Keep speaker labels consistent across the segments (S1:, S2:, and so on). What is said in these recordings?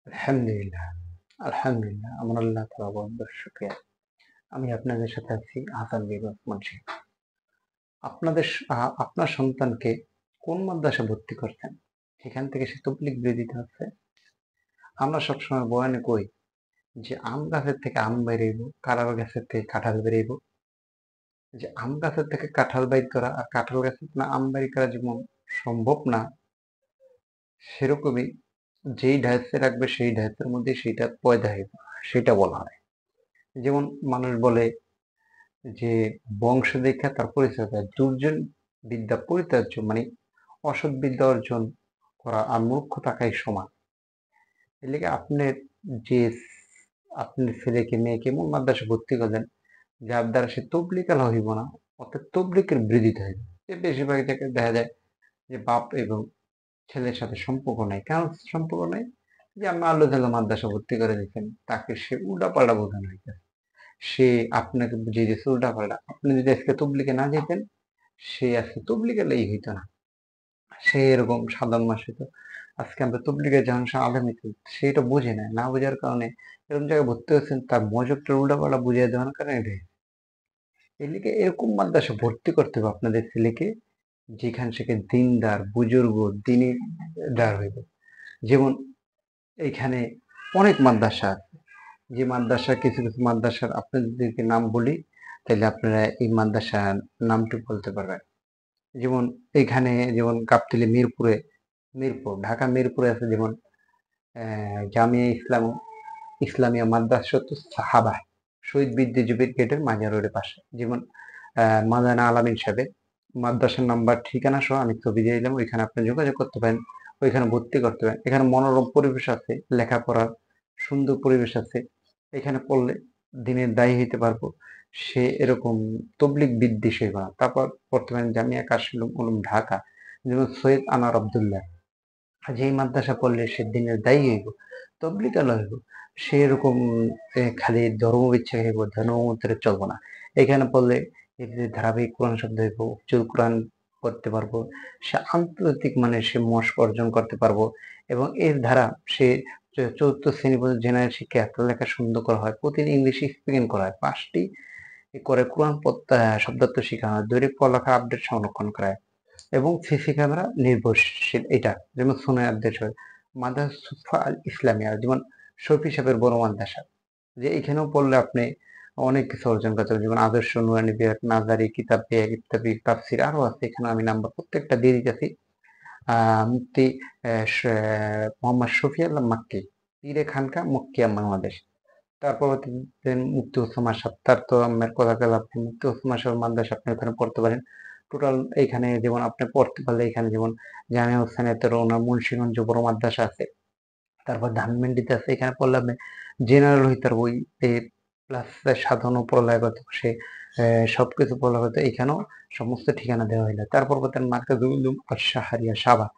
S1: আলহামদুলিল্লাহ, আলহামদুলিল্লাহ। আমার আল্লাহ তাআলা বহুত শুকরিয়া। আমি আপনাদের সাথে আছি হাসান বিন ওসমান শেখ। আপনার সন্তানকে কোন মাদ্রাসায় ভর্তি করছেন? সেখান থেকে সে তবলিগ বিরোধিতা হচ্ছে। আমরা সবসময় বয়ানে কই যে আম গাছের থেকে আম বেরাইব, কাঁঠাল গাছের থেকে কাঁঠাল বেরাইব। যে আম গাছের থেকে কাঁঠাল বাইর করা আর কাঁঠাল গাছের থেকে আম বাইর করা যেমন সম্ভব না, সেরকমই যেই ঢাইসে রাখবে সেই ঢাইসের মধ্যে সেইটা পয়দা হইব, সেটা বলা হয়। যেমন মানুষ বলে যে বংশ দেখা তার পরিচয় দেয়। দুর্জন বিদ্যা পরিত্যাজ্য, মানে অসৎ বিদ্যা অর্জন করা আর মূর্খ থাকাই সমান। এর লেগে যে আপনার ছেলেকে মেয়েকে এমন মাদ্রাসা ভর্তি করলেন যার দ্বারা সে তবলিগ আলা হইব না, অর্থাৎ তবলিগের বিরোধিতা হইবে। বেশিরভাগ জায়গায় দেখা যায় যে বাপ এবং ছেলের সাথে সম্পর্ক নাই। কেন সম্পর্ক নাই? যে আপনি আল্লাহ তাআলা মাদ্রাসা ভর্তি করে দিচ্ছেন, তাকে সে উল্টাপাল্টা বোঝানো হইতেছে। সে আপনাকে বুঝিয়ে দিচ্ছে উল্টাপাল্টা। আপনি যদি আজকে তবলিগে না যেতেন, সে আজকে তবলিগে লাই হইতো না। সে এরকম সাধারণ মানুষ হইতো। আজকে আমরা তবলিগে যখন সে আলেম হইতো, সে এটা বোঝে না। না বোঝার কারণে এরকম জায়গায় ভর্তি হচ্ছেন, তার মনোযোগটা উল্টাপাল্টা বুঝিয়ে দেওয়ার কারণে এটা হইছে। এর লিগে এরকম মাদ্রাসা ভর্তি করতে হবে আপনাদের ছেলেকে, যেখানে সে দিনদার, বুজুর্গ, দিনী দার হইবে। যেমন এইখানে অনেক মাদ্রাসা আছে। যে মাদ্রাসা, কিছু কিছু মাদ্রাসার আপনাদেরকে নাম বলি, তাহলে আপনারা এই মাদ্রাসার নামটি বলতে পারবেন। যেমন এখানে যেমন গাবতলী মিরপুর ঢাকা মিরপুরে আছে যেমন জামিয়া ইসলামিয়া মাদ্রাসাতুস সাহাবা, শহীদ বুদ্ধিজীবী গেটের মাজার রোডের পাশে। যেমন মাওলানা আলামিন সাহেবের মাদ্রাসার নাম্বার, ঠিকানা সহ আমি ছবি দিয়ে দিলাম। ওইখানে আপনি যোগাযোগ করতে পারেন, ওইখানে ভর্তি করতে পারেন। এখানে মনোরম পরিবেশ আছে, লেখাপড়ার সুন্দর পরিবেশ আছে। এখানে পড়লে দিনের দায়ী হইতে পারবো। সে এরকম তবলিগ বিদ্বেষী হইব না। তারপর পড়তে পারেন জামিয়া কাশিম উলুম ঢাকা, যেমন সৈয়দ আনোয়ার আব্দুল্লাহ। যেই মাদ্রাসা পড়লে সে দিনের দায়ী হইব, তবলিগ আলা হইব। সে এরকম খালি ধর্ম বিচ্ছিন্ন হইব, ধর্ম মতে চলবো না। এখানে পড়লে এই যে ধারাবাহিক কোরআন শব্দ হইব, উচ্চল কোরআন করতে পারবো। সে আন্তর্জাতিক মানে সে মশক অর্জন করতে পারবো। এবং এর দ্বারা সে চতুর্থ শ্রেণী পর্যন্ত জেনারেল শিক্ষা এত লেখা সুন্দর করা হয়, প্রতিদিন ইংলিশ স্পিকিং করা হয়, 5টি করে কোরআন শব্দার্থ শেখানো হয়, দৈনিক পড়ালেখা আপডেট সংরক্ষণ করা হয় এবং সিসি ক্যামেরা নির্ভরশীল। এটা যেমন সোনাই আব্দের মাদ্রাসা আল ইসলামিয়া, যেমন শফি সাহেবের বড় মাদ্রাসা, যে এখানেও পড়লে আপনি অনেক কিছু অর্জন করতে পারবেন। যেমন আদর্শ, নুরানি বিরাট, নাজারি, কিতাব বিয়াক ইত্যাদি, তাফসির আরো আছে। এখানে আমি নাম্বার প্রত্যেকটা দিয়ে দিতেছি। মুফতি মোহাম্মদ শফি আল্লাহ মাক্কি, পীরে খানকা মক্কিয়া বাংলাদেশ। তারপর মুফতি ওসমান সাহেব, তার তো আমার কথা গেল, আপনি মুফতি ওসমান সাহেব মাদ্রাসা আপনি ওখানে পড়তে পারেন। টোটাল এইখানে যেমন আপনি পড়তে পারলে এখানে যেমন জামিয়া হোসেনের ওনার মুন্সিগঞ্জ বড় মাদ্রাসা আছে। তারপর ধানমন্ডিতে আছে, এখানে পড়লে আপনি জেনারেল হইতে পারবো, প্লাস সাধারণ পড়ালেখা করতে সে সবকিছু পড়ালেখা করতে। এখানেও সমস্ত ঠিকানা দেওয়া হইলো। তারপর বলতেন মার্কাজুল উলুম আশ-শাহরিয়া সাভার,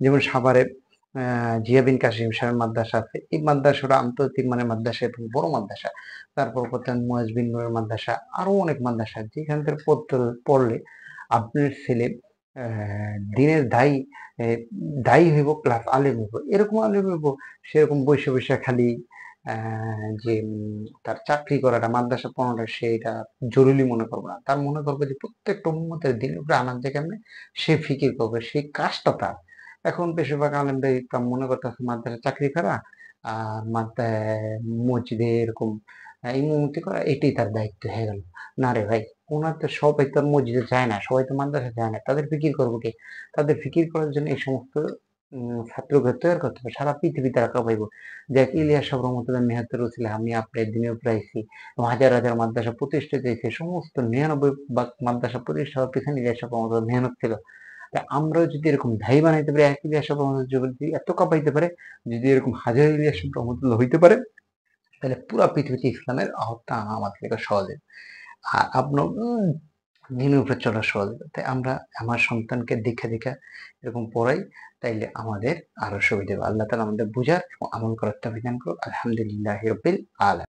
S1: যেমন সাভারে জিয়া বিন কাসিম সাহেবের মাদ্রাসা আছে। এই মাদ্রাসাটা আন্তর্জাতিক মানের মাদ্রাসা এবং বড় মাদ্রাসা। তারপর বলতেন মুয়াজ বিন নূরের মাদ্রাসা, আরো অনেক মাদ্রাসা যেখান থেকে পড়লে আপনার ছেলে দিনের দায়ী হইব, প্লাস আলেম হইব। এরকম আলেম হইব, সেরকম বসে বসে খালি যে তার চাকরি করাটা, মাদ্রাসা পড়ানোটা সে এটা জরুরি মনে করবো না। তার মনে করবে যে প্রত্যেকটা উম্মতের দিনের উপরে আনার যে কেমনে সে ফিকির করবে, সেই কাজটা তার। এখন বেশিরভাগ আলেমদের তা মনে করতেছে মাদ্রাসা চাকরি করা আর মসজিদে এরকম ইমামতি করা, এটাই তার দায়িত্ব হয়ে গেল। না রে ভাই, ওনার তো সবাই তো আর মসজিদে যায় না, সবাই তো মাদ্রাসা যায় না। তাদের ফিকির করবো কে? তাদের ফিকির করার জন্য এই সমস্ত ছাত্রকে তৈরি করতে হবে। সারা পৃথিবীতে রাখা পাইব। দেখ ইলিয়াস সাহেব রহমতুল্লাহ মেহাত্তর ছিল, আমি আপনার দিনের উপরে আইছি, হাজার হাজার মাদ্রাসা প্রতিষ্ঠিত হয়েছে, সমস্ত 99 ভাগ মাদ্রাসা প্রতিষ্ঠা হওয়ার পিছনে ইলিয়াস সাহেব রহমতুল্লাহ মেহনত ছিল। আমরাও যদি এরকম ধাই বানাইতে পারি, এক ইলিয়াস সাহেব রহমতুল্লাহ যদি এত কাঁপাইতে পারে, যদি এরকম হাজার ইলিয়াস সাহেব রহমতুল্লাহ হইতে পারে, তাহলে পুরা পৃথিবীতে ইসলামের আহ্বান আনা আমাদের লেগে সহজ। আর আপনার দিনের উপরে চলা সহজ। তাই আমরা আমার সন্তানকে দেখে দেখে এরকম পড়াই, তাইলে আমাদের আরো সুবিধা হবে। আল্লাহ তাআলা আমাদের বুঝার এবং আমল করার তৌফিক দান করুন। আলহামদুলিল্লাহি রাব্বিল আলামিন।